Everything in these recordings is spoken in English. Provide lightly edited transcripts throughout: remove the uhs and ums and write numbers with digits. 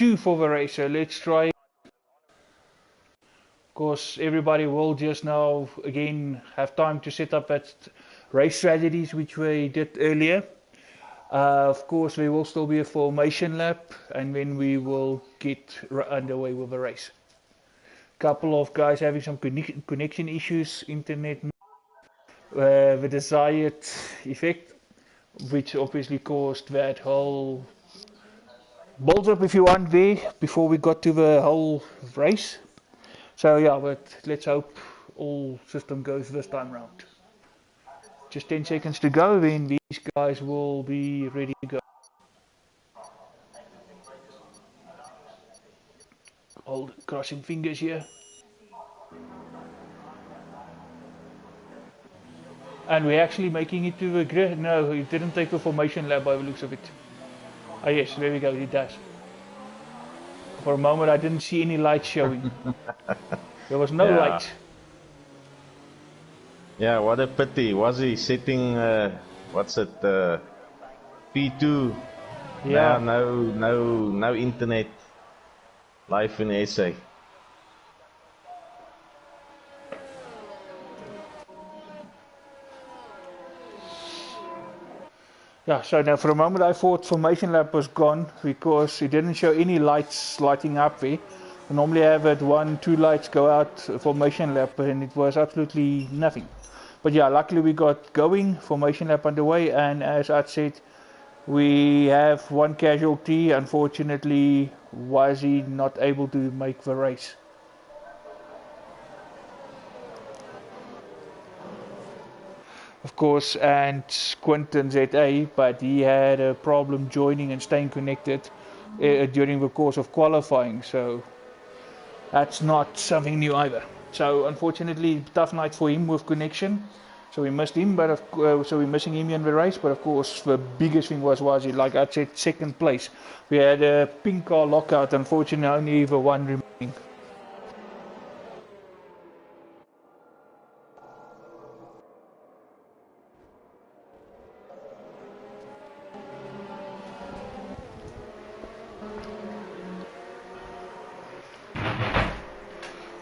2 for the race. So let's try. Of course, everybody will just now again have time to set up that race strategies which we did earlier. Of course, there will still be a formation lap, and then we will get underway with the race. Couple of guys having some connection issues, internet, the desired effect, which obviously caused that whole build up, if you want, there before we got to the whole race. So yeah, but let's hope all system goes this time round. Just 10 seconds to go, then these guys will be ready to go. Hold, crossing fingers here. And we're actually making it to the grid. No, it didn't take the formation lap by the looks of it. Ah yes, there we go, it does. For a moment I didn't see any lights showing. There was no lights. Yeah, what a pity. Was he sitting, what's it, P2? Yeah. No internet. Live in SA. Yeah, so now for a moment I thought formation lap was gone because it didn't show any lights lighting up there. I normally have it 1-2 lights go out formation lap, and it was absolutely nothing. But yeah, luckily we got going, formation lap underway, and as I said, we have one casualty. Unfortunately, was he not able to make the race. Of course, and Quinton ZA, but he had a problem joining and staying connected during the course of qualifying, so that's not something new either. So unfortunately, tough night for him with connection. So we missed him, but so we're missing him in the race. But of course, the biggest thing was he, like I said, second place. We had a pink car lockout. Unfortunately, only the one remaining.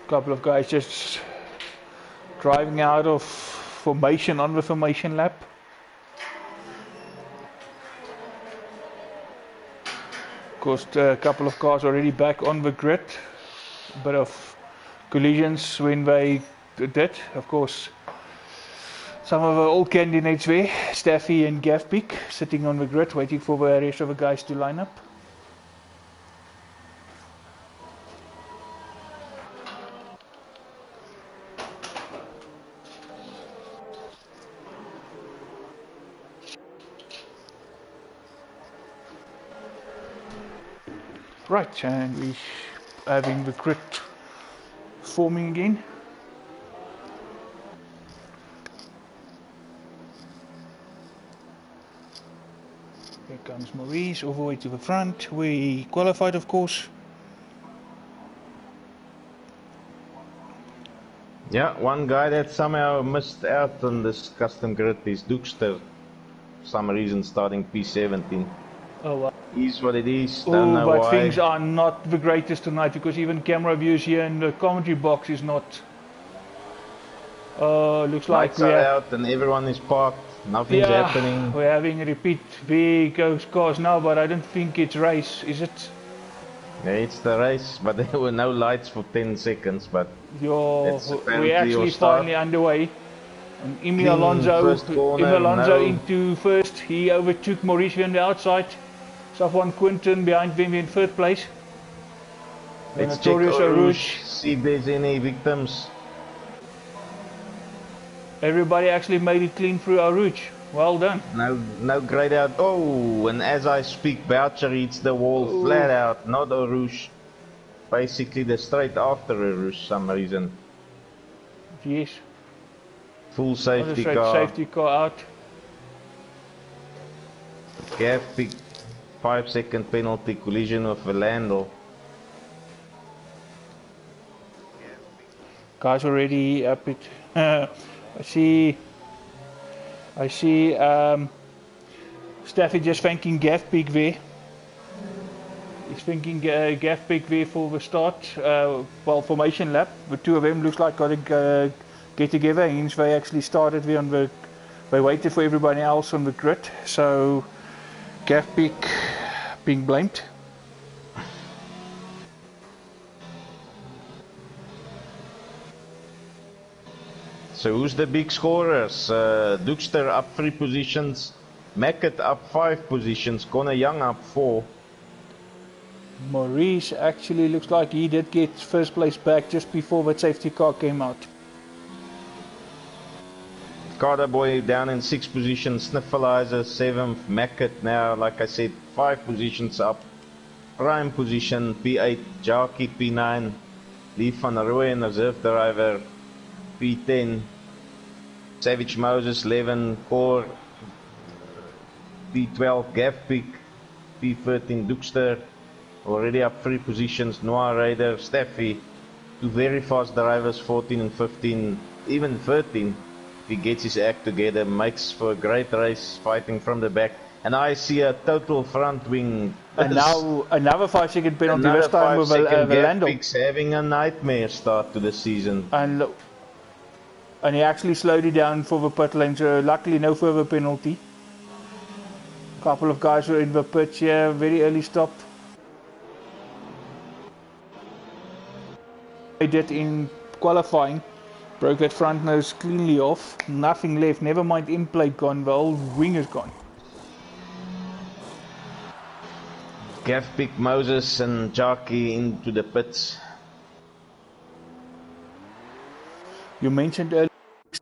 Couple of guys just driving out of formation on the formation lap. Of course, a couple of cars already back on the grid. A bit of collisions when they did. Of course, some of the old candidates there, Staffy and Gavpeak, sitting on the grid waiting for the rest of the guys to line up. Right, and we're having the grid forming again. Here comes Maurice all the way to the front. We qualified, of course. Yeah, one guy that somehow missed out on this custom grid is Dookster. For some reason starting P17. Oh, wow. Is what it is, don't know but why. things are not the greatest tonight because even camera views here in the commentary box is not. Looks like lights are out and everyone is parked. Nothing's happening. We're having a repeat. There goes cars now, but I don't think it's race, is it? Yeah, it's the race, but there were no lights for 10 seconds. But we're actually finally underway. And Emil Alonso into first. He overtook Mauricio on the outside. Safwan Quinton behind them in third place. Let's check Rouge, see if there's any victims. Everybody actually made it clean through our Rouge. Well done. No grayed out. Oh, and as I speak, Boucher hits the wall flat out, not a Rouge. Basically, the straight after a Rouge, some reason. Yes. Full safety car. Safety car out. Gavpeak, 5-second penalty, collision with Velandel. Guys already up it. I see Staffy just thanking Gavpeak there. He's thinking Gav Pick there for the start. Well, formation lap. The two of them looks like got to get together. Hence they actually started there on the. They waited for everybody else on the grid. So Gav Pick being blamed. So who's the big scorers? Duxter up 3 positions, Mackett up 5 positions, Connor Young up 4. Maurice actually looks like he did get first place back just before that safety car came out. Carter Boy down in 6th position, Sniffleizer 7th, Mackett now, like I said, 5 positions up. Prime position, P8, Jarkie P9, Lee van Rooyen, reserve driver, P10, Savage Moses 11, Core, P12, Gavpik, P13, Duxter, already up 3 positions, Noah Raider, Staffy, 2 very fast drivers, 14 and 15, even 13, if he gets his act together, makes for a great race, fighting from the back. And I see a total front wing. And now another 5-second penalty this time with Lando. Gavpik's having a nightmare start to the season. And he actually slowed it down for the pit lane, so luckily no further penalty. A couple of guys were in the pit here, very early stop. They did in qualifying, broke that front nose cleanly off, nothing left, never mind in plate gone, the whole wing is gone. Gavpik, Moses and Jarkie into the pits. You mentioned earlier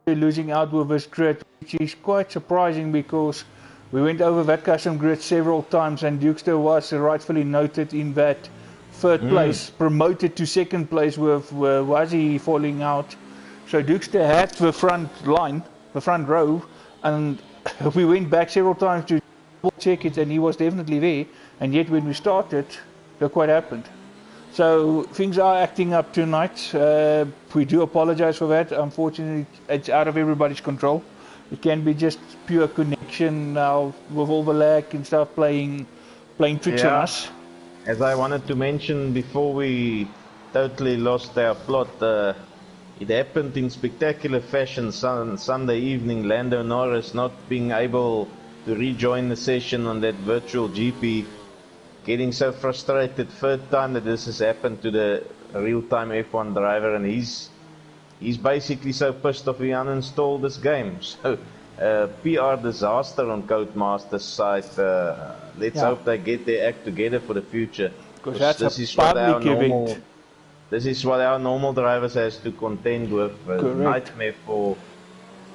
losing out with this grid, which is quite surprising because we went over that custom grid several times and Dukester was rightfully noted in that third place, promoted to second place with Wazi falling out. So Dukester had the front line, the front row, and we went back several times to check it and he was definitely there, and yet when we started, look what happened. So things are acting up tonight. We do apologize for that. Unfortunately, it's out of everybody's control. It can be just pure connection now with all the lag and stuff playing tricks on us. As I wanted to mention before we totally lost our plot, it happened in spectacular fashion Sunday evening. Lando Norris not being able to rejoin the session on that virtual GP. Getting so frustrated, third time that this has happened to the real-time F1 driver, and he's basically so pissed off he uninstalled this game. So PR disaster on Codemaster's side. Let's hope they get their act together for the future. Because this is what our normal drivers has to contend with. A nightmare for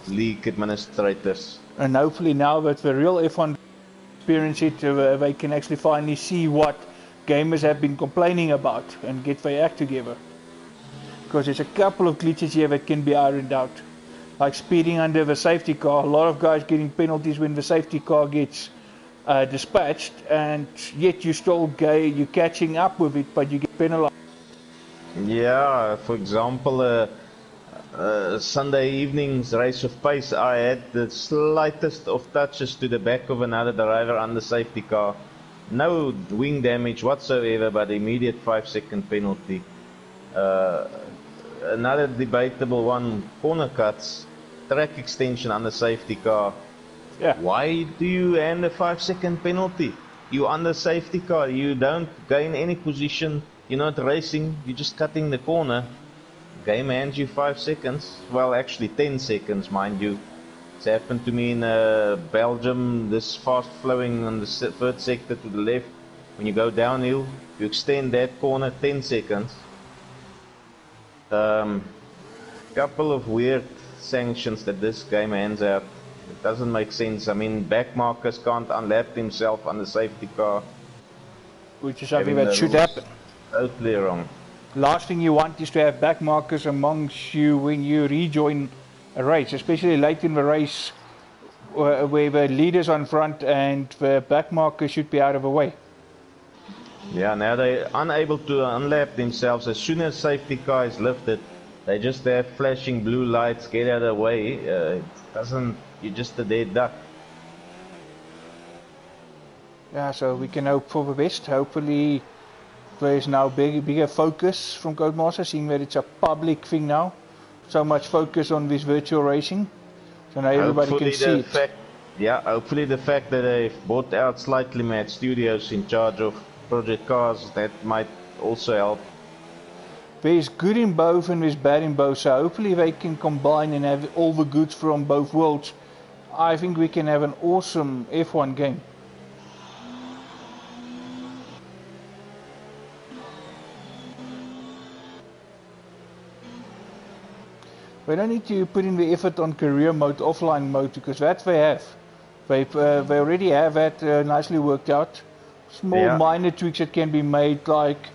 league administrators. And hopefully now that the real F1 experience it, they can actually finally see what gamers have been complaining about and get their act together. Because there's a couple of glitches here that can be ironed out. Like speeding under the safety car, a lot of guys getting penalties when the safety car gets dispatched, and yet you're catching up with it, but you get penalized. Yeah, for example, Sunday evening's race of pace, I had the slightest of touches to the back of another driver on the safety car. No wing damage whatsoever, but immediate 5-second penalty. Another debatable one, corner cuts, track extension on the safety car. Yeah. Why do you hand a 5-second penalty? You're on the safety car, you don't gain any position, you're not racing, you're just cutting the corner. Game hands you 5 seconds, well actually 10 seconds mind you. It's happened to me in Belgium, this fast flowing on the third sector to the left. When you go downhill, you extend that corner 10 seconds. Couple of weird sanctions that this game hands out. It doesn't make sense. I mean, back markers can't unlap himself on the safety car. Which is something that should happen. Totally wrong. Last thing you want is to have back markers amongst you when you rejoin a race, especially late in the race where the leader's on front and the back markers should be out of the way. Yeah, now they're unable to unlap themselves. As soon as safety car is lifted, they just have flashing blue lights, get out of the way. It doesn't, you're just a dead duck. Yeah, so we can hope for the best. Hopefully there is now bigger focus from Codemaster, seeing that it's a public thing now. So much focus on this virtual racing, so now everybody can see it. Hopefully the fact that they've bought out Slightly Mad Studios in charge of Project Cars, that might also help. There's good in both and there's bad in both, so hopefully they can combine and have all the goods from both worlds. I think we can have an awesome F1 game. We don't need to put in the effort on career mode, offline mode, because that they have. They already have that nicely worked out. Small minor tweaks that can be made, like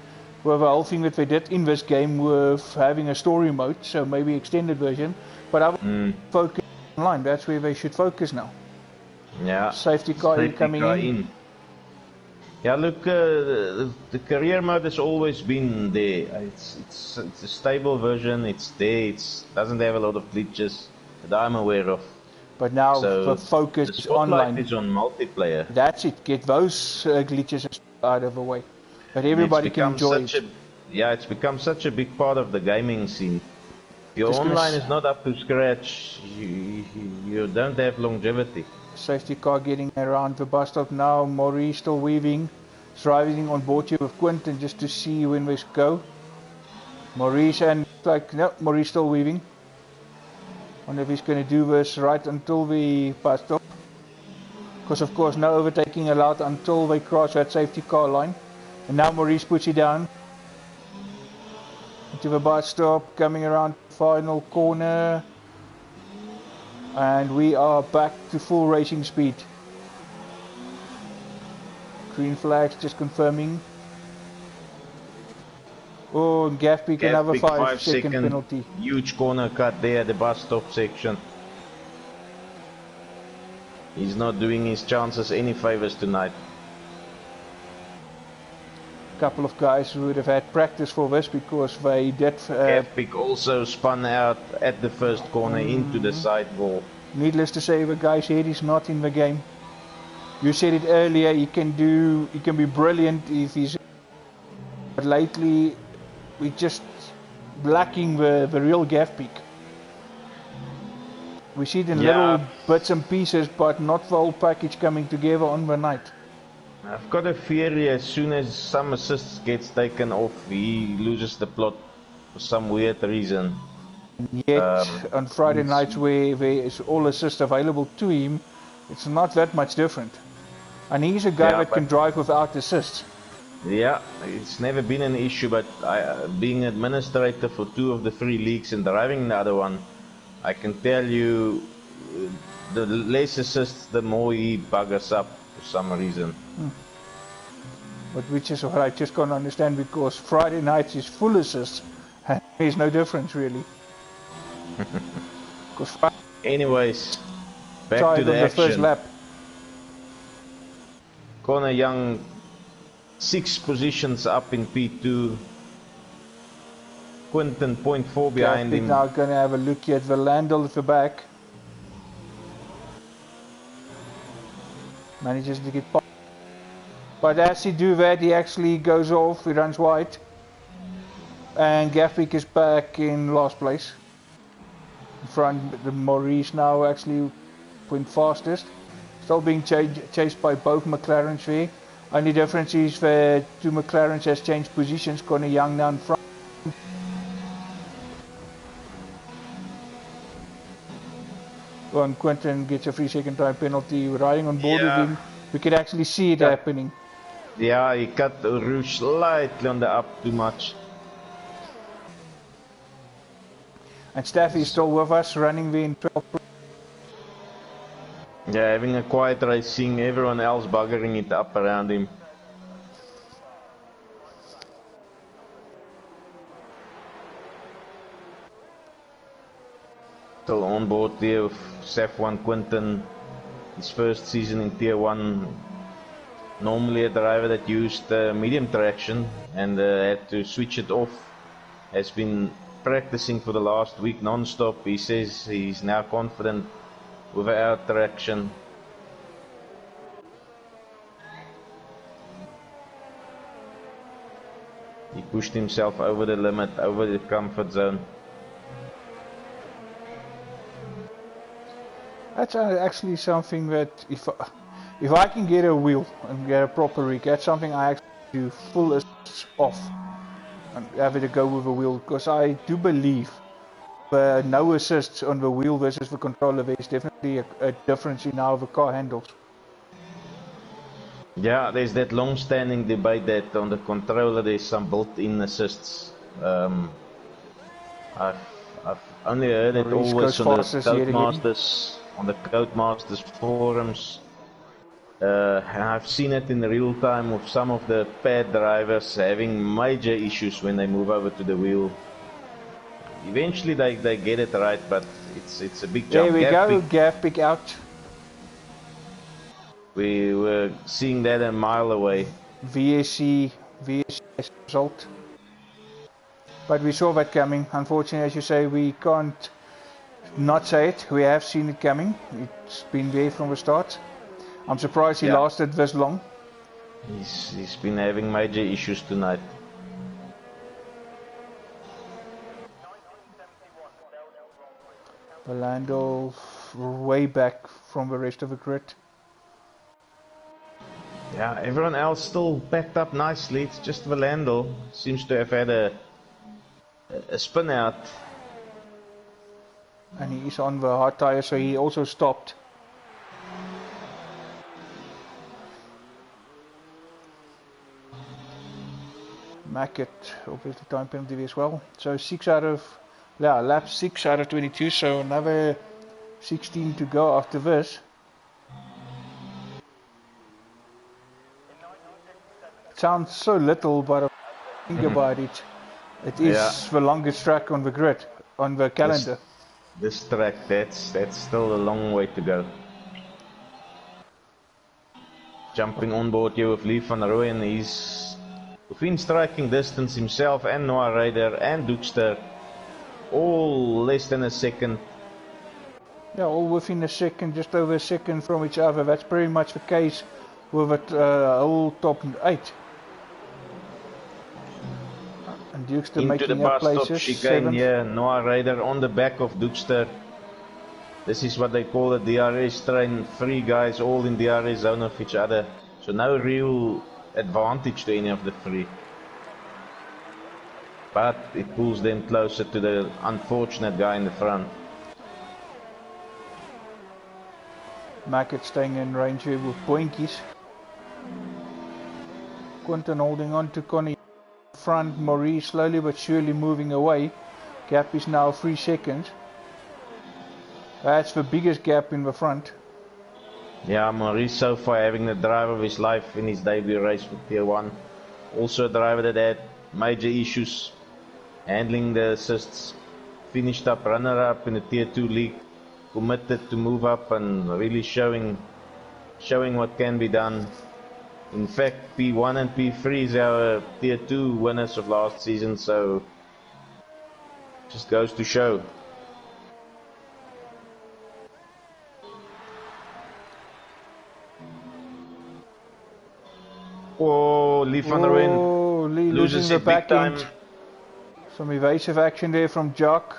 with the whole thing that they did in this game with having a story mode, so maybe extended version. But I would focus online, that's where they should focus now. Yeah. Safety car coming in. Yeah, look, the career mode has always been there. It's a stable version. It's there. It doesn't have a lot of glitches that I'm aware of. But now the focus is online. Is on multiplayer. That's it. Get those glitches out of the way, but everybody can enjoy it. It's become such a big part of the gaming scene. If your online is not up to scratch, you don't have longevity. Safety car getting around the bus stop now. Maurice still weaving. Driving on board here with Quentin just to see when we go. Maurice Maurice still weaving. Wonder if he's going to do this right until the bus stop. Because of course no overtaking allowed until they cross that safety car line. And now Maurice puts it down. Into the bus stop, coming around final corner. And we are back to full racing speed. Green flags just confirming. Oh, Gaffbeek another 5-second penalty. Huge corner cut there at the bus stop section. He's not doing his chances any favors tonight. A couple of guys who would have had practice for this because they did. Gaffbeek also spun out at the first corner into the sidewall. Needless to say, the guy's head is not in the game. You said it earlier, he can be brilliant if he's, but lately we're just lacking the real Gaffbeek. We see it in little bits and pieces, but not the whole package coming together on the night. I've got a theory, as soon as some assists gets taken off, he loses the plot for some weird reason. Yet on Friday nights where there is all assists available to him, it's not that much different. And he's a guy that can drive without assists. Yeah, it's never been an issue, but being administrator for 2 of the 3 leagues and driving the other one, I can tell you, the less assists, the more he buggers up for some reason. But which is what I just can't understand, because Friday nights is full assists, and there's no difference really. Anyways, back to the action. First lap. Connor Young 6 positions up in P2. Quentin 0.4 behind him. Now going to have a look at the Landel at the back. Manages to get past. But as he do that, he actually goes off, he runs wide. And Gaffbeek is back in last place. In front, the Maurice now actually went fastest. Still being chased by both McLarens there. Only difference is the 2 McLarens has changed positions. Connor Young now in front. When Quentin gets a 3-second time penalty, riding on board with him, we could actually see it happening. Yeah, he cut the Rouge slightly on the up too much. And Staffy is still with us, running there in 12th. Yeah, having a quiet race, seeing everyone else buggering it up around him. Still on board there with SAF1 Quentin, his first season in Tier 1. Normally a driver that used medium traction and had to switch it off. Has been practicing for the last week non-stop. He says he's now confident without traction. pushed himself over the limit, over the comfort zone. That's actually something that if I can get a wheel and get a proper rig, that's something I actually do full assists off and have it to go with a wheel, because I do believe no assists on the wheel versus the controller, there is definitely a difference in how the car handles. Yeah, there's that long-standing debate that on the controller there's some built-in assists. I've only heard it always on the Codemasters forums. And I've seen it in real time with some of the pad drivers having major issues when they move over to the wheel. Eventually they get it right, but it's a big jump. There we go, gap pick out. We were seeing that a mile away. VSC result. But we saw that coming. Unfortunately, as you say, we can't not say it. We have seen it coming. It's been there from the start. I'm surprised he lasted this long. He's been having major issues tonight. Belando way back from the rest of the grid. Yeah, everyone else still backed up nicely. It's just Valando seems to have had a spin out. And he is on the hard tire, so he also stopped. Mackett, obviously time penalty as well. So lap 6 out of 22, so another 16 to go after this. It sounds so little, but if I think about it, it is the longest track on the grid, on the calendar. This track, that's still a long way to go. Jumping on board here with Lee van Rooyen, he's within striking distance himself and Noah Ryder and Dookster, all less than a second. Yeah, all within a second, just over a second from each other. That's pretty much the case with it whole top 8. And Dookster into making the up bus stop places. chicane here, Noah Ryder on the back of Dookster. This is what they call the DRS train, 3 guys all in DRS zone of each other. So no real advantage to any of the 3. But it pulls them closer to the unfortunate guy in the front. Mackett staying in range here with pointies. Quinton holding on to Connie front, Maurice slowly but surely moving away. Gap is now 3 seconds. That's the biggest gap in the front. Yeah, Maurice so far having the drive of his life in his debut race with Tier 1. Also a driver that had major issues handling the assists. Finished up runner-up in the Tier 2 league. Committed to move up and really showing what can be done. In fact, P1 and P3 is our Tier 2 winners of last season, so just goes to show. Oh, Lee van der Ven Lee loses the it back big time. end. Some evasive action there from Jock.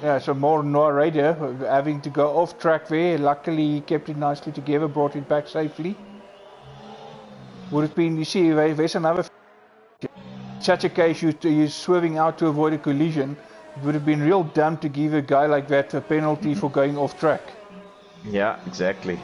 Yeah, so more Noah Ryder having to go off track there. Luckily he kept it nicely together, brought it back safely. Would have been, you see, there's another. Such a case, you're swerving out to avoid a collision. It would have been real dumb to give a guy like that a penalty for going off track. Yeah, exactly.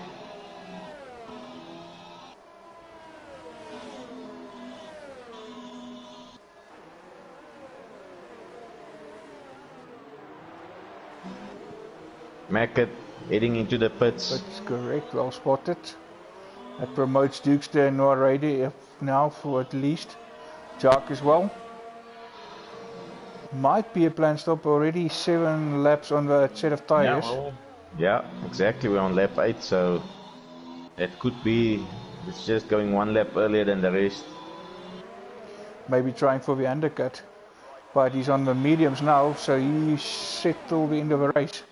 Mackett heading into the pits. That's correct, well spotted. That promotes Dookster and Noah Ryder now for at least. Jock as well. Might be a planned stop already, 7 laps on the set of tires. Yeah, exactly, we're on lap 8, so that could be, it's just going 1 lap earlier than the rest. Maybe trying for the undercut. But he's on the mediums now, so he's set till the end of the race.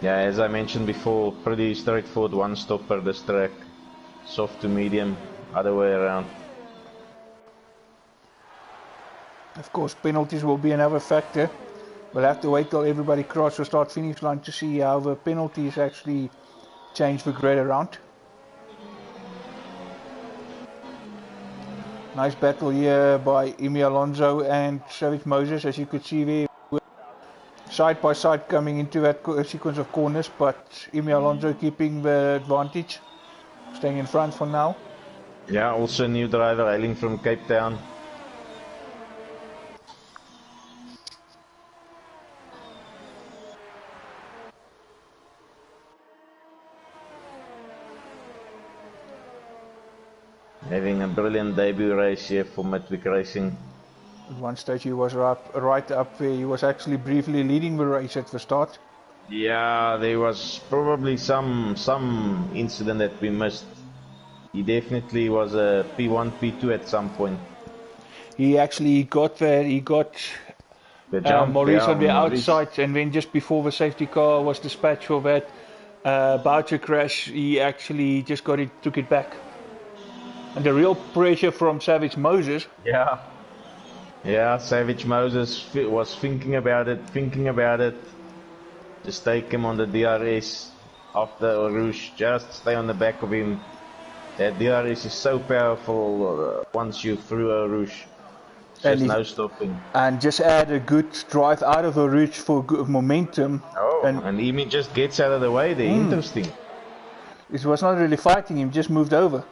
Yeah, as I mentioned before, pretty straightforward one-stopper this track. Soft to medium, other way around. Of course, penalties will be another factor. We'll have to wait till everybody crosses the start-finish line to see how the penalties actually change the grid around. Nice battle here by Emi Alonso and Savage Moses, as you could see there. Side by side coming into that sequence of corners, but Emi Alonso keeping the advantage, staying in front for now. Yeah, also new driver hailing from Cape Town. Having a brilliant debut race here for Midweek Racing. At one stage he was right up there, he was actually briefly leading the race at the start. Yeah, there was probably some incident that we missed. He definitely was a P1, P2 at some point. He actually got there, he got the jump, Maurice on the outside, and then just before the safety car was dispatched for that Botha crash, he actually just took it back. And the real pressure from Savage Moses. Yeah, Savage Moses was thinking about it. Just take him on the DRS after Rouge, just stay on the back of him. That DRS is so powerful once you're through a Rouge. There's no stopping. And just add a good drive out of a Rouge for good momentum. Oh, and Emi just gets out of the way there. Interesting. It was not really fighting him, just moved over.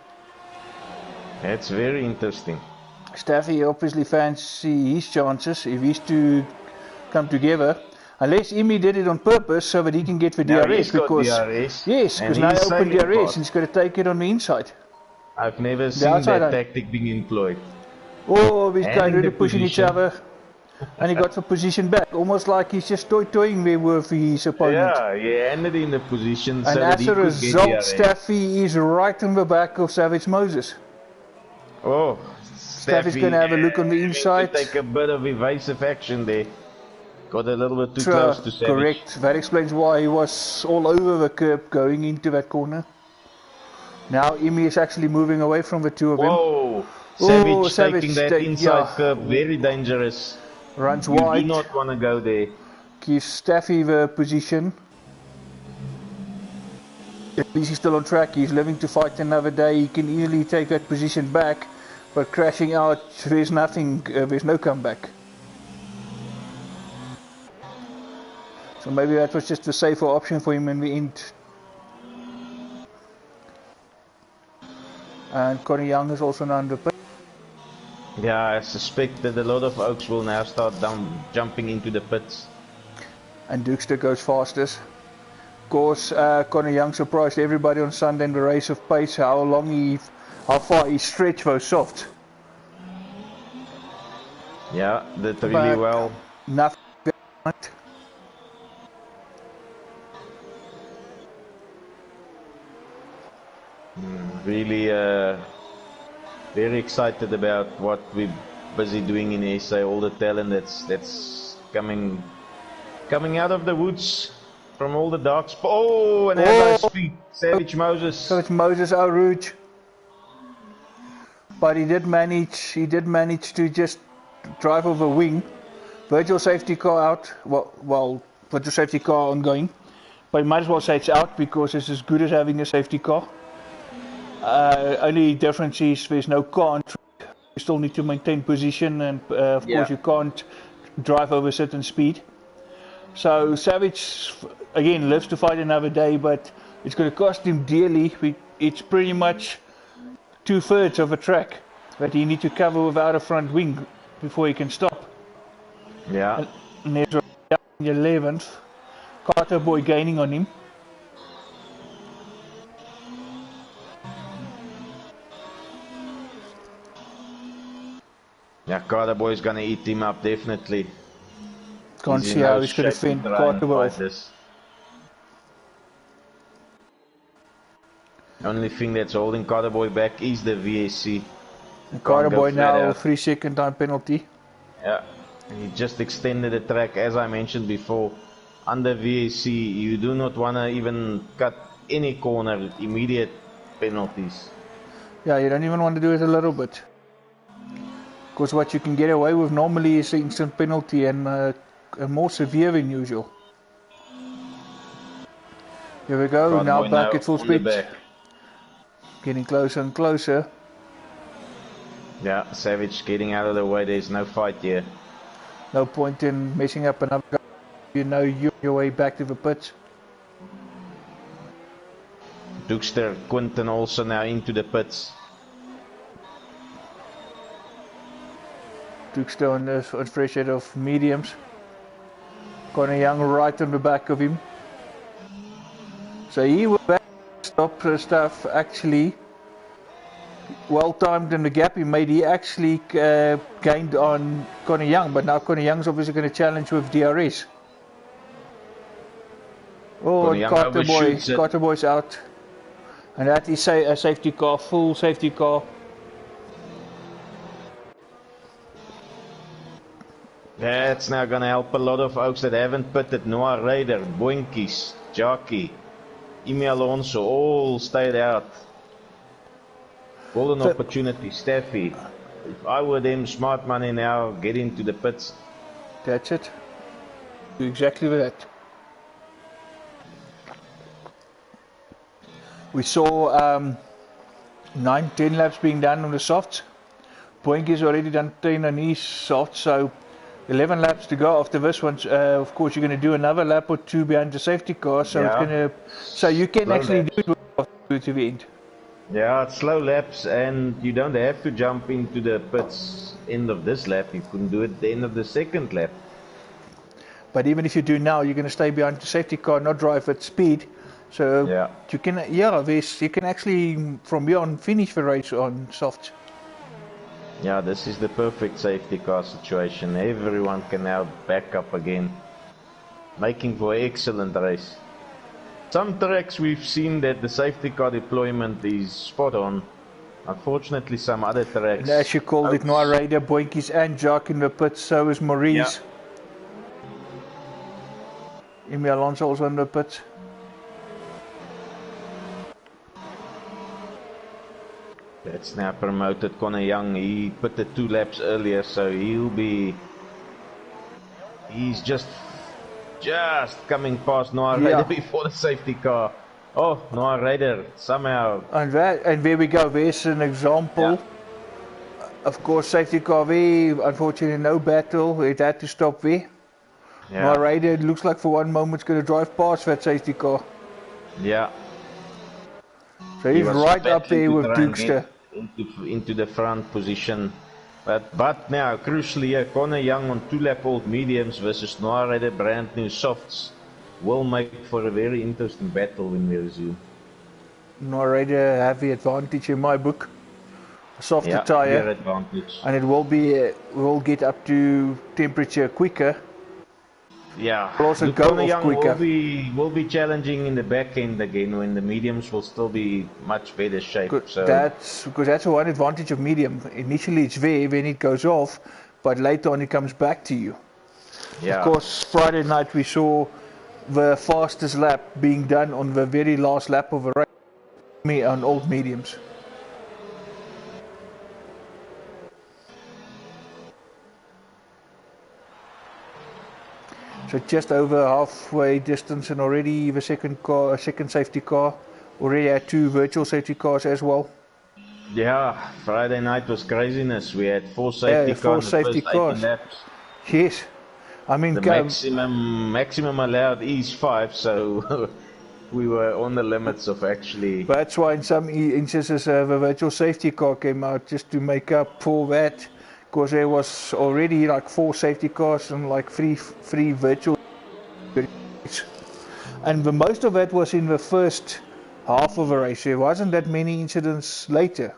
That's very interesting. Staffy obviously fancy his chances if he's to come together. Unless Emi did it on purpose so that he can get the DRS. Yes, because now he opened DRS and he's got to take it on the inside. I've never seen that tactic being employed. Oh, these guys really pushing each other. And he got the position back, almost like he's just toying there with his opponent. Yeah, he ended in the position and so that he could get DRS. And as a result, Staffy is right on the back of Savage Moses. Oh, Staffy's going to have a look on the inside. Take a bit of evasive action there. Got a little bit too close to Savage. Correct. That explains why he was all over the curb going into that corner. Now Emi is actually moving away from the two of them. Whoa! Savage taking that inside curb, very dangerous. Runs wide. You do not want to go there. Gives Staffy the position. At least he's still on track. He's living to fight another day. He can easily take that position back, but crashing out, there's nothing. There's no comeback. So maybe that was just a safer option for him in the end. And Connie Young is also now under pit. Yeah, I suspect that a lot of Oaks will now start jumping into the pits. And Dirkster goes fastest. Of course, Connie Young surprised everybody on Sunday in the race of pace, how far he stretched those softs. Yeah, did really well. Nothing. Really very excited about what we're busy doing in SA, all the talent that's coming out of the woods from all the dark spots. Oh, and as I speak, Savage Moses out Rouge. But he did manage to just drive over wing. Virtual safety car out, well virtual safety car ongoing. But you might as well say it's out because it's as good as having a safety car. Only difference is there's no car on track. You still need to maintain position, and of course you can't drive over a certain speed. So Savage again lives to fight another day, but it's going to cost him dearly. It's pretty much 2/3 of a track that he needs to cover without a front wing before he can stop. Yeah. And there's the 11th. Carter Boy gaining on him. Yeah, Carter Boy is gonna eat him up definitely. Can't see how he's gonna defend Carter Boy. Only thing that's holding Carter Boy back is the VAC. Carter Boy now 3-second time penalty. Yeah, and he just extended the track, as I mentioned before. Under VAC, you do not want to even cut any corner, immediate penalties. Yeah, you don't even want to do it a little bit. Because what you can get away with normally is the instant penalty and more severe than usual. Here we go, Right now boy, back now at full on the speed. back. Getting closer and closer. Yeah, Savage getting out of the way. There's no fight here. No point in messing up another guy. You know you're on your way back to the pits. Dookster Quinton also now into the pits. Dookster on the fresh head of mediums. Connor Young right on the back of him. So he was back to stop stuff actually. Well timed in the gap he made. He actually gained on Connor Young, but now Connor Young's obviously going to challenge with DRS. Oh, Carter Boy's out. And that is a safety car, full safety car. That's now going to help a lot of folks that haven't pitted. Noah Raider, Boinkies, Jackie, Imi Alonso, all stayed out. Golden opportunity, Steffi. If I were them, smart money now, get into the pits. That's it. Do exactly that. We saw 9-10 laps being done on the softs. Boinkies already done 10 on his softs, so 11 laps to go after this one. Of course, you're going to do another lap or two behind the safety car, so it's going to. So you can slow actually laps. Do it to the end. Yeah, it's slow laps, and you don't have to jump into the pits end of this lap. You can do it at the end of the second lap. But even if you do now, you're going to stay behind the safety car, not drive at speed. So you can, you can actually from here on finish the race on softs. Yeah, this is the perfect safety car situation. Everyone can now back up again, making for an excellent race. Some tracks we've seen that the safety car deployment is spot on. Unfortunately, some other tracks. And as you called it, Noah Raider, Boinkies and Jack in the pits, so is Maurice. Yeah. Imi Alonso also in the pits. That's now promoted Connor Young. He put the 2 laps earlier, so he's just coming past Noah Raider before the safety car. Oh, Noah Raider somehow. And there we go. There's an example. Yeah. Of course, safety car there. Unfortunately, no battle. It had to stop there. Yeah. Noah Raider looks like for one moment going to drive past that safety car. Yeah. So he's right up there with Dookster. Into the front position. But now, crucially, Connor Young on 2-lap-old mediums versus Noah Raider brand new softs will make for a very interesting battle when we resume. Noah Raider have the advantage in my book. A softer tyre, advantage. And it will be will get up to temperature quicker. Yeah, will also go off quicker. Will be challenging in the back end again when the mediums will still be much better shape. So that's one advantage of medium. Initially it's there when it goes off, but later on it comes back to you. Yeah. Of course, Friday night we saw the fastest lap being done on the very last lap of a race on old mediums. So just over halfway distance, and already the second safety car, already had 2 virtual safety cars as well. Yeah, Friday night was craziness. We had 4 safety cars. 4 safety cars. Yes, I mean the maximum allowed is 5, so we were on the limits of actually. That's why in some instances the virtual safety car came out just to make up for that. Because there was already like 4 safety cars and like 3 virtual, and the most of that was in the first half of the race. There wasn't that many incidents later.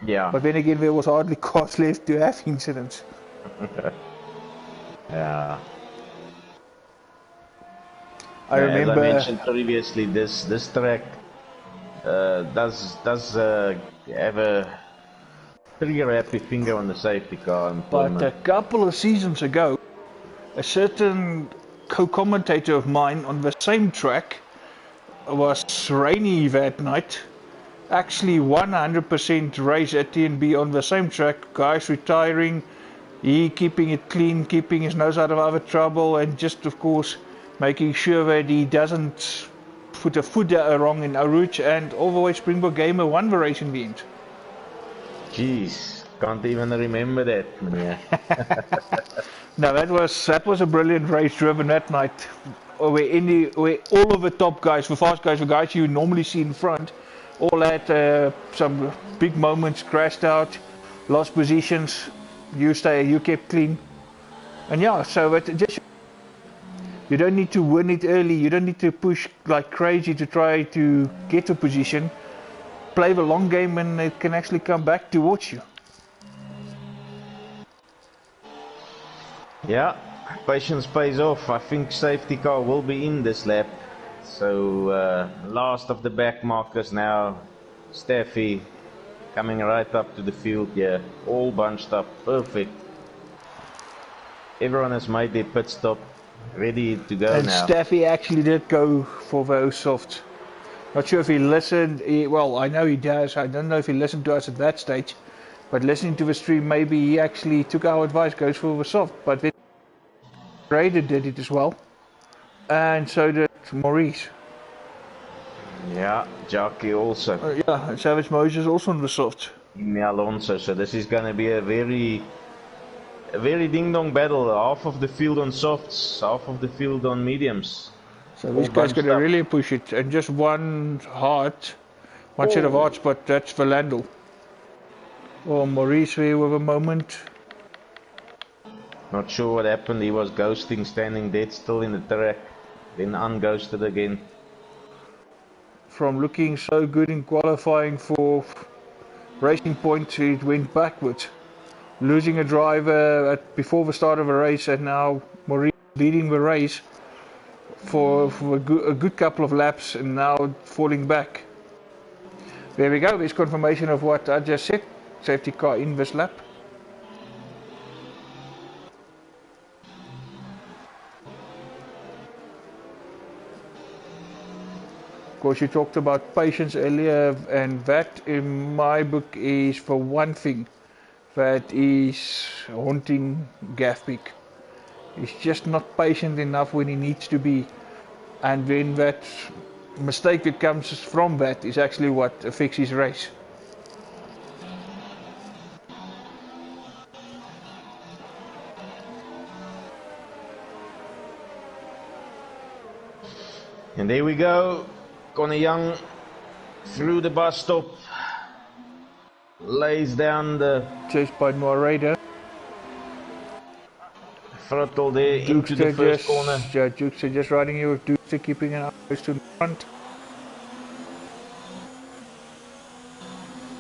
Yeah. But then again, there was hardly cars left to have incidents. Yeah. I remember. As I mentioned previously, this track does have a pretty happy finger on the safety car employment. But a couple of seasons ago, a certain co-commentator of mine on the same track was rainy that night, actually 100% race at TNB on the same track. Guys retiring, he keeping it clean, keeping his nose out of other trouble, and just of course making sure that he doesn't put a foot wrong in Aruj, and all the way SpringbokGamer won the race in the end. Jeez, can't even remember that. Yeah. No, that was a brilliant race driven that night. Where all of the top guys, the fast guys, the guys you normally see in front, all had some big moments, crashed out, lost positions. You kept clean, and yeah. So it just, you don't need to win it early. You don't need to push like crazy to try to get a position. Play the long game, and it can actually come back towards you. Yeah, patience pays off. I think safety car will be in this lap. So last of the back markers now. Steffi coming right up to the field here, all bunched up, perfect. Everyone has made their pit stop, ready to go and now. And Steffi actually did go for those softs. Not sure if he listened. Well, I know he does. I don't know if he listened to us at that stage, but listening to the stream, maybe he actually took our advice, goes for the soft. But then Raider did it as well, and so did Maurice. Yeah, Jackie also. Yeah, and Savage Moses also on the soft. Imi Alonso. So this is going to be a very ding-dong battle. Half of the field on softs, half of the field on mediums. So this guy's going to really push it, and just one set of hearts, but that's Valandel. Oh, Maurice here with a moment. Not sure what happened. He was ghosting, standing dead still in the track, then unghosted again. From looking so good in qualifying for Racing Point, it went backwards. Losing a driver before the start of a race, and now Maurice leading the race for a good couple of laps, and now falling back. There we go. There's confirmation of what I just said. Safety car in this lap. Of course, you talked about patience earlier, and that in my book is for one thing that is haunting Gafpick. He's just not patient enough when he needs to be, and then that mistake that comes from that is actually what affects his race. And there we go. Connie Young through the bus stop, lays down the chased by Noah Raider. Throttle there into the first corner. Yeah, Dukester just riding here with Dukester keeping an eye to the front.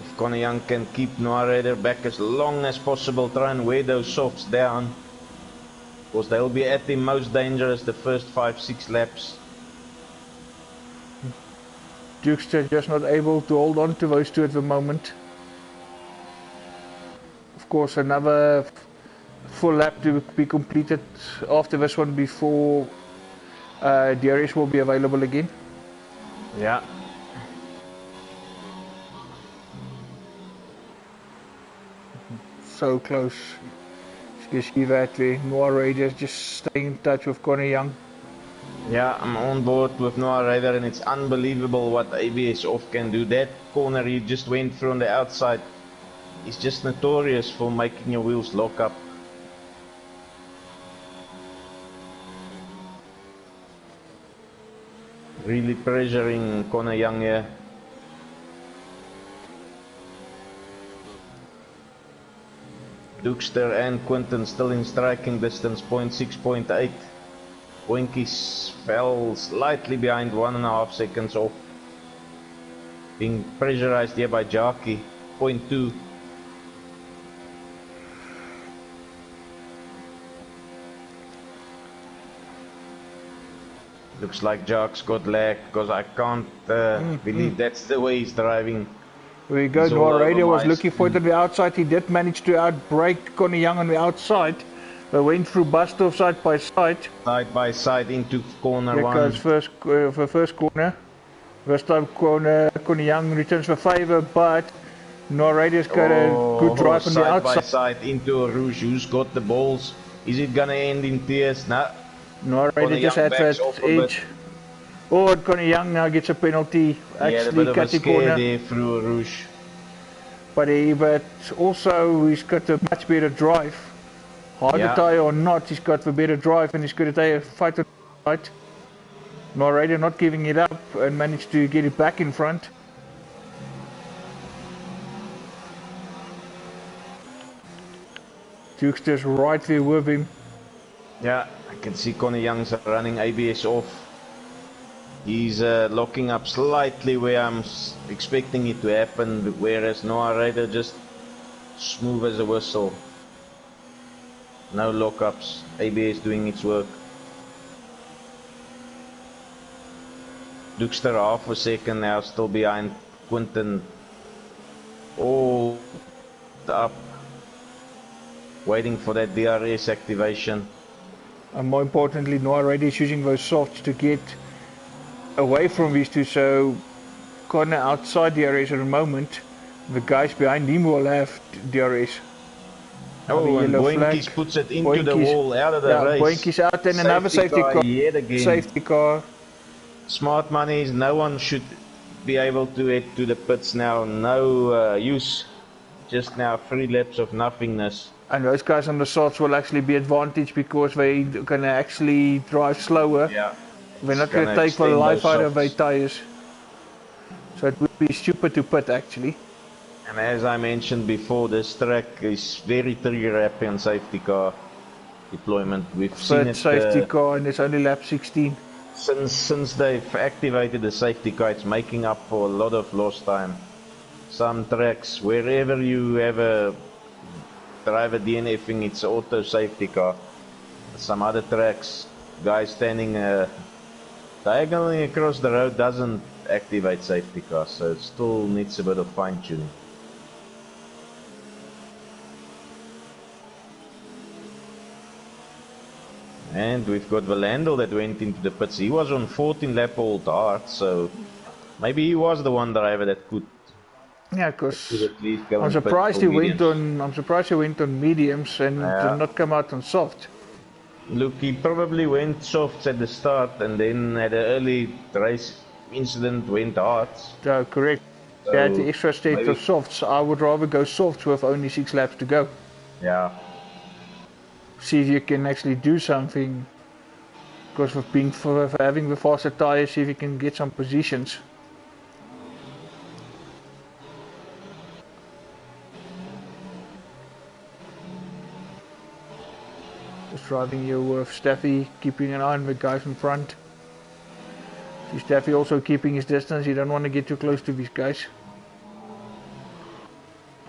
If Connie Young can keep Noah Raider back as long as possible, try and wear those softs down, because they'll be at the most dangerous the first 5-6 laps. Dukester just not able to hold on to those two at the moment. Of course, another full lap to be completed after this one before DRS will be available again. Yeah. So close. You see that there. Noah Raider just staying in touch with Connie Young. Yeah, I'm on board with Noah Raider, and it's unbelievable what ABS off can do. That corner he just went through on the outside is just notorious for making your wheels lock up. Really pressuring Conor Young here. Dukester and Quinton still in striking distance, 0.6, 0.8. Winkies fell slightly behind 1.5 seconds off. Being pressurized here by Jackie, 0.2. Looks like Jack's got lag, because I can't believe that's the way he's driving. We go. Noah Raider was looking for it on the outside. He did manage to outbrake Connie Young on the outside. They went through Bustov side by side. Side by side into corner one. Here goes the first corner. This time Connie Young returns for favour, but Norraider's got a good drive on the side outside. by side into a Rouge. Who's got the balls? Is it gonna end in tears? No. Norraider just had that edge. Oh, and Connie Young now gets a penalty. He had a bit of a scare there through Rouge. But also he's got a much better drive. Harder tyre or not, he's got the better drive and he's got a fight on the right. Norraider not giving it up and managed to get it back in front. Dukester's right there with him. Yeah, I can see Connie Young's running ABS off. He's locking up slightly where I'm expecting it to happen, whereas Norraider just smooth as a whistle. No lockups, ABS doing its work. Dukester half a second now, still behind Quinton. Oh, up. Waiting for that DRS activation. And more importantly, Norraider is using those softs to get away from these two, so Connor outside DRS at the moment. The guys behind him will have DRS. Oh, and Boinkies puts it into the wall, out of the race. Boinkies out and another safety car. Yet again. Safety car. Smart money is no one should be able to head to the pits now. No use. Just now 3 laps of nothingness. And those guys on the softs will actually be advantaged because they're going to actually drive slower. Yeah. They're not going to take the life out of their tyres. So it would be stupid to pit actually. And as I mentioned before, this track is very trigger happy on safety car deployment. We've seen it. Safety car and it's only lap 16. Since they've activated the safety car, it's making up for a lot of lost time. Some tracks, wherever you have a driver DNFing, it's auto safety car. Some other tracks, guys standing diagonally across the road doesn't activate safety car, so it still needs a bit of fine tuning. And we've got Valandel that went into the pits. He was on 14 lap old hard, so maybe he was the one driver that could. Yeah, because I'm surprised he went on. Mediums and did not come out on soft. Look, he probably went softs at the start and then had an early race incident, went hard. So correct. So he had the extra state of softs. I would rather go softs with only 6 laps to go. Yeah. See if you can actually do something. Because for having the faster tires, see if you can get some positions. Just driving here with Staffy, keeping an eye on the guys in front. See Staffy also keeping his distance. You don't want to get too close to these guys.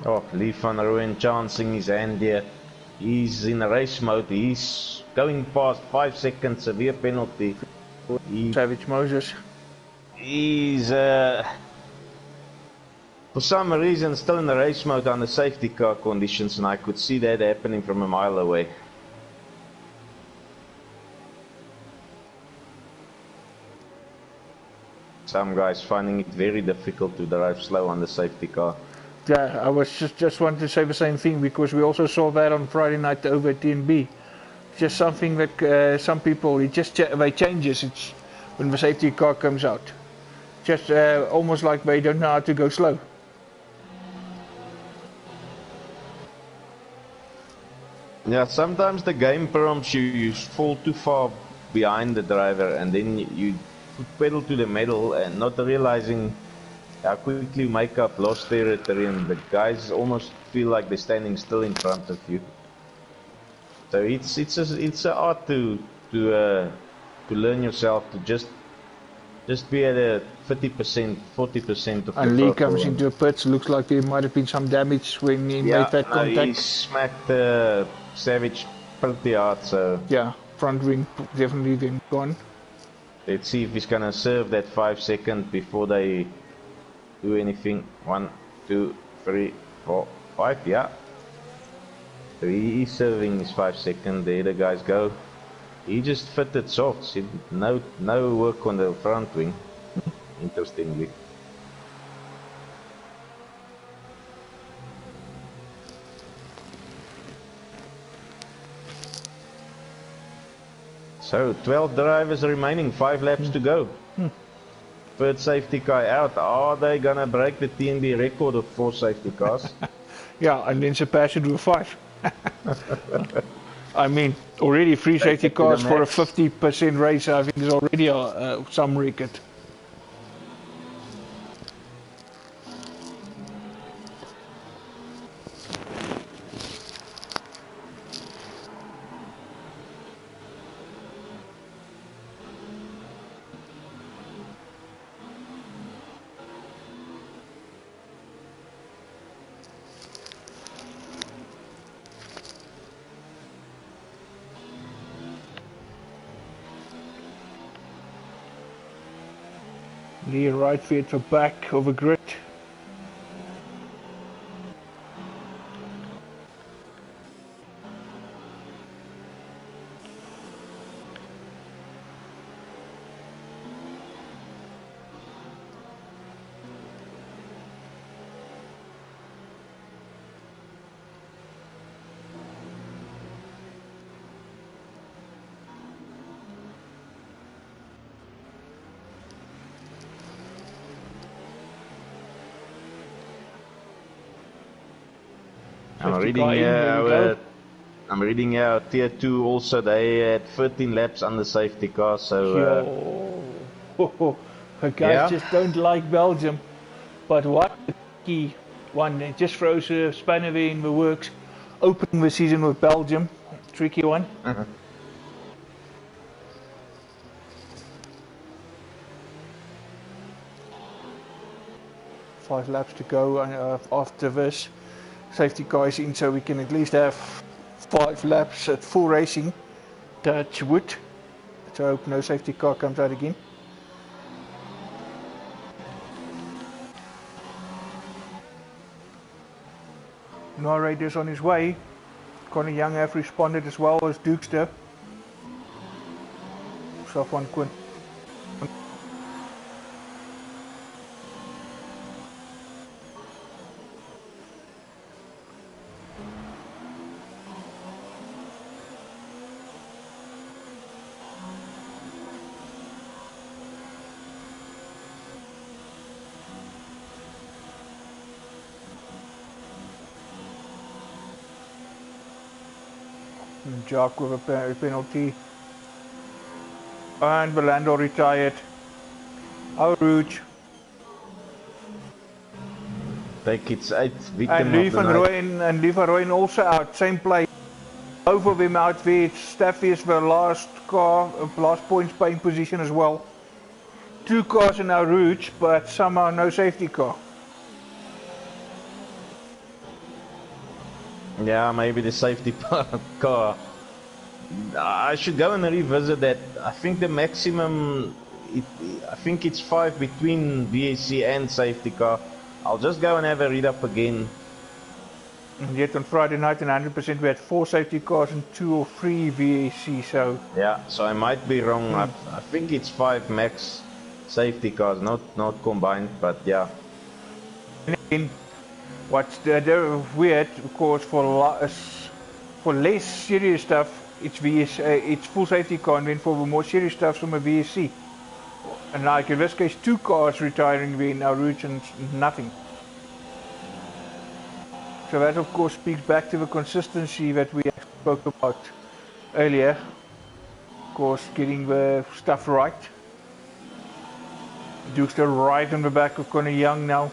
Oh, Lee van Rooyen chancing his hand here. He's in a race mode. He's going past 5 seconds, severe penalty. Savage Moses. He's for some reason still in the race mode under safety car conditions, and I could see that happening from a mile away. Some guys finding it very difficult to drive slow on the safety car. Yeah, I was just wanted to say the same thing because we also saw that on Friday night over at TNB. Just something that some people, they changes it's when the safety car comes out. Just almost like they don't know how to go slow. Yeah, sometimes the game prompts you fall too far behind the driver and then you pedal to the metal and not realizing how quickly you make up lost territory, and the guys almost feel like they're standing still in front of you. So it's an art to learn yourself to just be at a 50%, 40% of the and Lee comes into the pits. Looks like there might have been some damage when he made that contact. He smacked Savage pretty hard. So yeah, front wing definitely been gone. Let's see if he's gonna serve that 5 seconds before they do anything. 1, 2, 3, 4, 5. Yeah. So he is serving his 5 seconds. There the guys go. He just fitted softs. No work on the front wing. interestingly. So 12 drivers remaining, 5 laps to go. Third safety car out. Are they gonna break the TNB record of 4 safety cars? Yeah, and then surpass it with 5. I mean, already 3 safety cars for a 50% race, I think is already some record. Lee right feet for back of a grid. I'm reading here, Tier 2 also, they had 13 laps on the safety car, so... Guys just don't like Belgium. But what a key one, it just throws a spanner in the works. Opening the season with Belgium, tricky one. 5 laps to go after this. Safety car is in, so we can at least have 5 laps at full racing. Touch wood. So I hope no safety car comes out again. Narrator's on his way. Conor Young have responded as well as Dukester. Self one Quinn. Jock with a penalty. And Belando retired. Our Rouge. Take its 8th victim and Lee van Rooyen also out. Same play. Both of them out there. Staffy is the last car, last points paying position as well. 2 cars in our Rouge, but somehow no safety car. Yeah, maybe the safety car. I should go and revisit that. I think the maximum, I think it's 5 between VAC and safety car. I'll just go and have a read up again. And yet on Friday night in 100% we had 4 safety cars and 2 or 3 VAC, so... Yeah, so I might be wrong. I think it's 5 max safety cars, not combined, but yeah. And what's weird, of course, for less serious stuff, it's full safety car, and then for the more serious stuff from a VSC. And like in this case, 2 cars retiring in our routes and nothing. So that of course speaks back to the consistency that we spoke about earlier. Of course, getting the stuff right. Dukester right on the back of Conor Young now.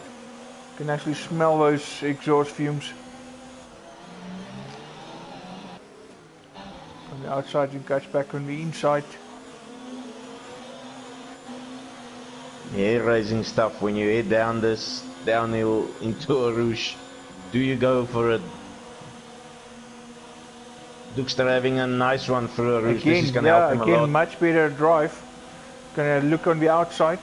Can actually smell those exhaust fumes. On the outside, you catch back on the inside. Yeah, racing stuff when you head down this downhill into a Rouge. Do you go for it? Dukester having a nice run through a Rouge. This is going to help him a lot. Much better drive. Gonna look on the outside.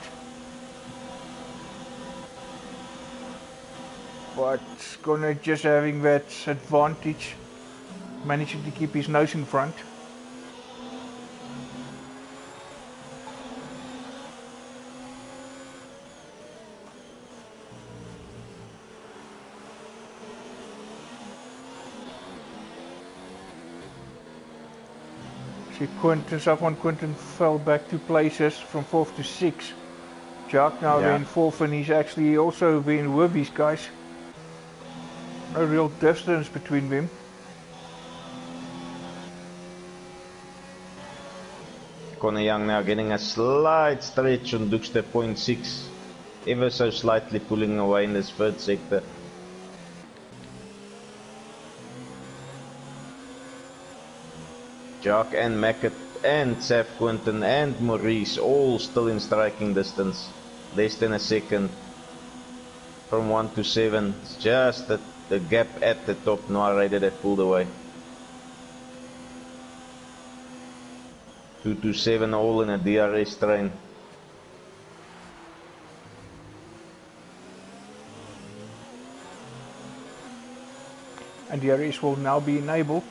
But gonna just having that advantage. Managing to keep his nose in front. See Quinton fell back 2 places from 4th to 6th. Jack now in 4th, and he's actually also been with these guys. No real distance between them. Connor Young now getting a slight stretch on Duxter 0.6, ever so slightly pulling away in this third sector. Jack and Mackett and Saf Quinton and Maurice all still in striking distance, less than a second from 1 to 7. It's just the gap at the top narrator that pulled away. 2 to 7 all in a DRS train. And DRS will now be enabled.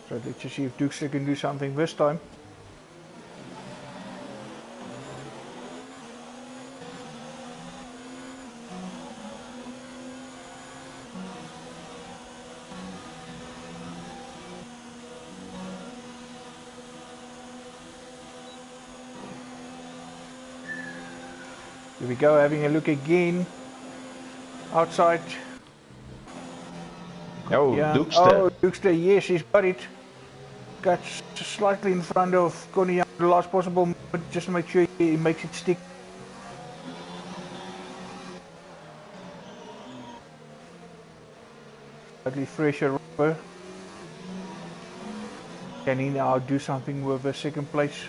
So let's just see if Duxter can do something this time. Here we go, having a look again. Outside. Oh, yeah. Duxter. Oh, Duxter, yes, he's got it. Got slightly in front of Connie Young, the last possible moment, just to make sure he makes it stick. Slightly fresher rubber. Can he now do something with the second place?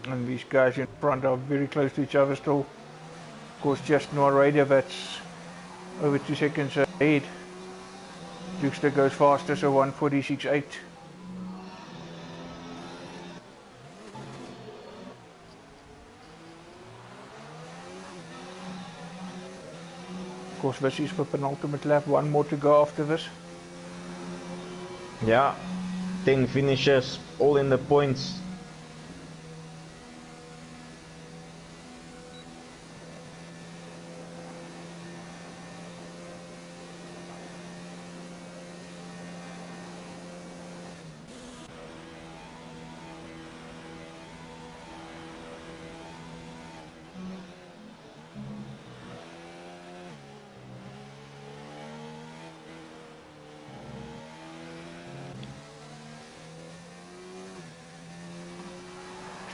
And these guys in front are very close to each other still. Of course, just Norradia that's over 2 seconds ahead. Duxter goes faster, so 1:46.8. Of course, this is for penultimate lap. One more to go after this. Yeah, 10 finishes, all in the points.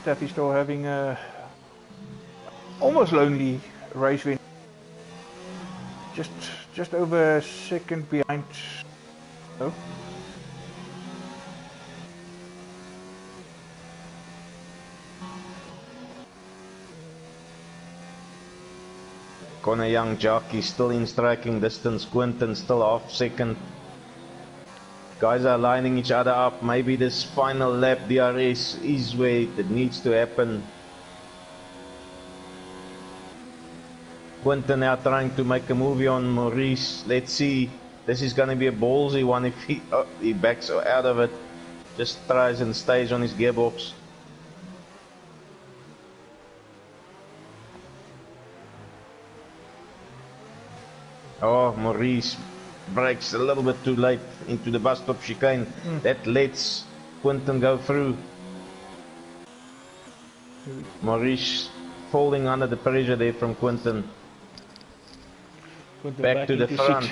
Steffi still having a almost lonely race win. Just over a second behind. Oh. Connor Young jockey still in striking distance. Quinton still half second. Guys are lining each other up. Maybe this final lap DRS is where it needs to happen. Quinton now trying to make a movie on Maurice. Let's see. This is going to be a ballsy one if he backs out of it. Just tries and stays on his gearbox. Oh, Maurice brakes a little bit too late into the bus stop chicane. That lets Quinton go through. Maurice falling under the pressure there from Quinton. Back to the front.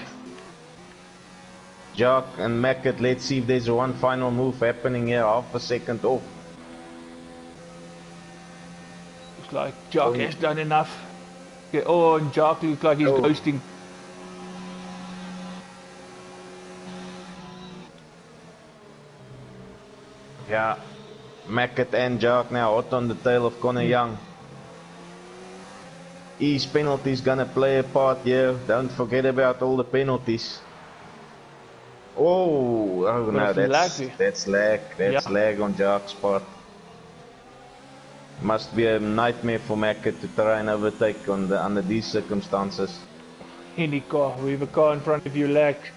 Jack and Mackett, let's see if there's one final move happening here, half a second off. Looks like Jack has done enough. Okay, oh, and Jack looks like he's ghosting. Yeah, Mackett and Dirk now hot on the tail of Connor Young. His penalties gonna play a part here. Don't forget about all the penalties. Oh no, that's lag. That's lag on Dirk's part. Must be a nightmare for Mackett to try and overtake under these circumstances. Any car, we have a car in front of you lagged.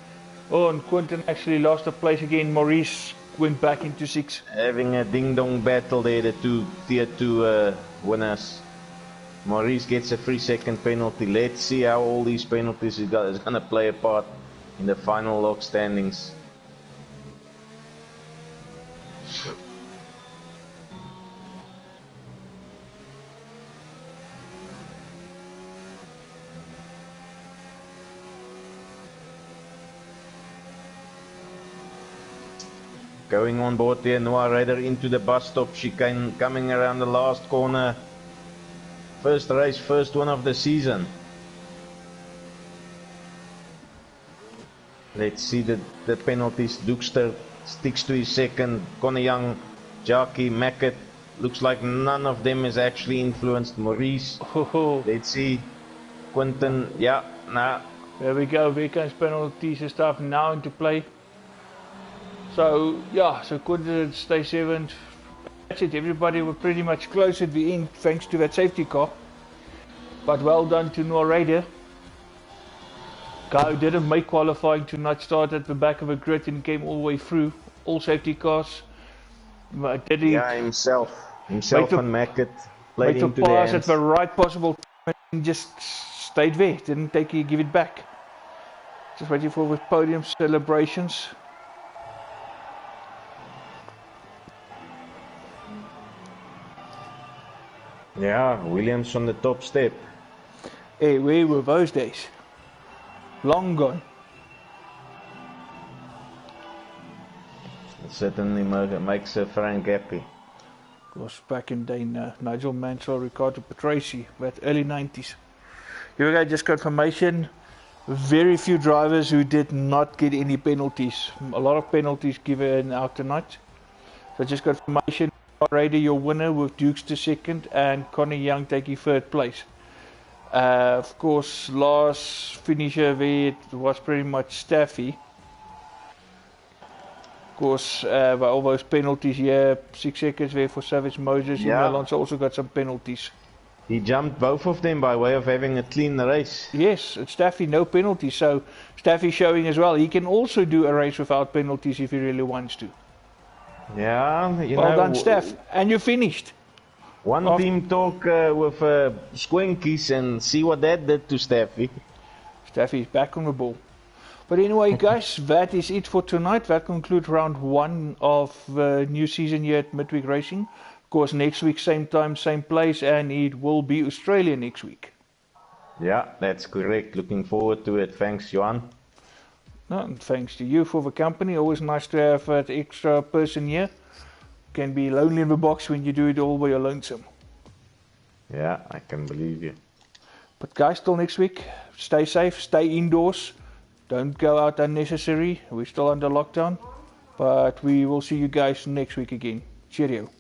Oh, and Quinton actually lost the place again. Maurice went back into 6. Having a ding-dong battle there, the two tier 2 winners. Maurice gets a 3-second penalty. Let's see how all these penalties is going to play a part in the final log standings. Going on board there, Noah Ryder into the bus stop chicane, coming around the last corner. First race, first one of the season. Let's see the penalties. Dookster sticks to his second. Connor Young, Jackie, Mackett. Looks like none of them has actually influenced Maurice. Let's see. Quinton, yeah, nah. There we go. Weekend's penalties and stuff now into play. So yeah, so Quinton stays 7th. That's it. Everybody were pretty much close at the end thanks to that safety car. But well done to Noah Ryder. Guy who didn't make qualifying tonight, started at the back of a grid and came all the way through. All safety cars. Did he? Yeah, himself and Mackett played into the pass hands. At the right possible time and just stayed there. Didn't give it back. Just waiting for the podium celebrations. Yeah, Williams on the top step. Hey, where were those days? Long gone. It certainly makes Frank happy. Of course, back in the day, Nigel Mansell, Ricardo Patrese, that early 90s. Here we go, just confirmation. Very few drivers who did not get any penalties. A lot of penalties given out tonight. So just confirmation. Ryder your winner with Dukes to 2nd and Connor Young taking 3rd place. Of course, last finisher there it was pretty much Staffy. Of course, by all those penalties here, 6 seconds there for Savage Moses. Yeah. Alonso also got some penalties. He jumped both of them by way of having a clean race. Yes, it's Staffy, no penalties. So Staffy showing as well, he can also do a race without penalties if he really wants to. Yeah, well done, Steph. And you finished. One team talk with Squinkies and see what that did to Staffy. Staffy's back on the ball. But anyway, guys, that is it for tonight. That concludes round 1 of the new season here at Midweek Racing. Of course, next week, same time, same place, and it will be Australia next week. Yeah, that's correct. Looking forward to it. Thanks, Johan. No, and thanks to you for the company. Always nice to have that extra person here. Can be lonely in the box when you do it all by your lonesome. Yeah, I can believe you. But guys, till next week, stay safe, stay indoors. Don't go out unnecessary. We're still under lockdown. But we will see you guys next week again. Cheerio.